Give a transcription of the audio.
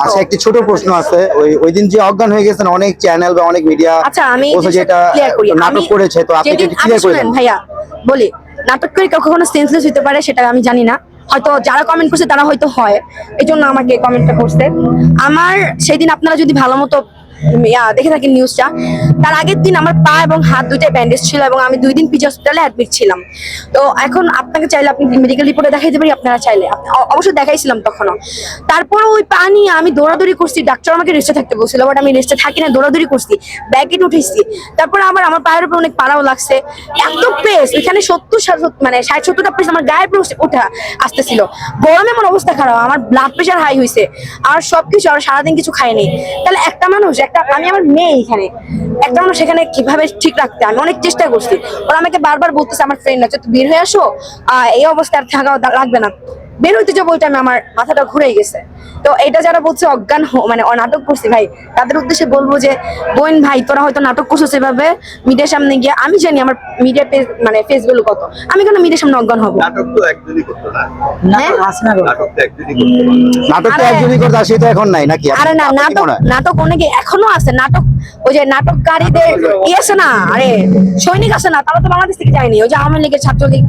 আচ্ছা, একটি ছোট প্রশ্ন আছে। ওই দিন যে অজ্ঞান হয়ে গেছেন, অনেক চ্যানেল বা অনেক মিডিয়া আচ্ছা আমি যেটা নাটক করেছে, তো আপনি কি ক্লিয়ার করে দেন ভাইয়া বলি, নাটক করে কখনো সেন্সলেস হতে পারে সেটা আমি জানি না, হয়তো যারা কমেন্ট করছে তারা হয়তো হয়, এই জন্য আমাকে কমেন্টটা করছে। আমার সেদিন আপনারা যদি ভালো মতো দেখে থাকেন নিউজটা, তার আগের দিন আমার পা এবং হাত দুইটাই ব্যান্ডেজ ছিল এবং আমি 2 দিন পিজি হসপিটালে অ্যাডমিট ছিলাম। তো এখন আপনাকে চাইলে আপনি মেডিকেল রিপোর্টে দেখাইতে পারি, আপনারা চাইলে অবশ্যই দেখাইছিলাম তখনও। তারপরে ওই পা নিয়ে আমি দৌড়াদৌড়ি করছি, ডাক্তার আমাকে রেস্টে থাকতে বলছিল, বাট আমি রেস্টে থাকি না, দৌড়াদৌড়ি করছি, ব্যাগেট উঠেছি। তারপরে আমার পায়ের উপর অনেক পাড়াও লাগছে, এত প্রেস ওইখানে 60-70টা প্রেস আমার গায়ে উঠে আসতেছিল। গরমে আমার অবস্থা খারাপ, আমার ব্লাড প্রেশার হাই হয়েছে, আর সবকিছু, আর সারাদিন কিছু খাইনি। তাহলে একটা মানুষ, আমি আমার মেয়ে এখানে, একটা মানুষ এখানে কিভাবে ঠিক রাখতে, আমি অনেক চেষ্টা করছি। ওরা আমাকে বারবার বলতেছে, আমার ফ্রেন্ড আছে, তুই বের হয়ে আসো, এই অবস্থায় আর থাকা লাগবে না। বের হইতে যাবো ওই টাইমে আমার মাথাটা ঘুরে গেছে। তো এটা যারা বলছে অজ্ঞান মানে নাটক করছি, ভাই তাদের উদ্দেশ্যে বলবো যে বোন ভাই, তোরা হয়তো নাটক করছো সেভাবে মিডিয়ার সামনে গিয়ে, আমি জানি আমার মিডিয়া পেজ মানে ফেস ভ্যালু কত, আমি কেন মিডিয়ার সামনে অজ্ঞান হবো? নাটক তো একজনই করতো না, নাটক তো একজনই করতো। নাটক তো একজনই করতে আসে, তো এখন নাই নাকি? আরে না, নাটক অনেকে এখনো আছে। নাটক ওই যে নাটককারীদের আছে না, আরে সৈনিক আছে না, তারা তো বাংলাদেশ থেকে যায়নি, ওই যে আওয়ামী লীগের ছাত্রলীগ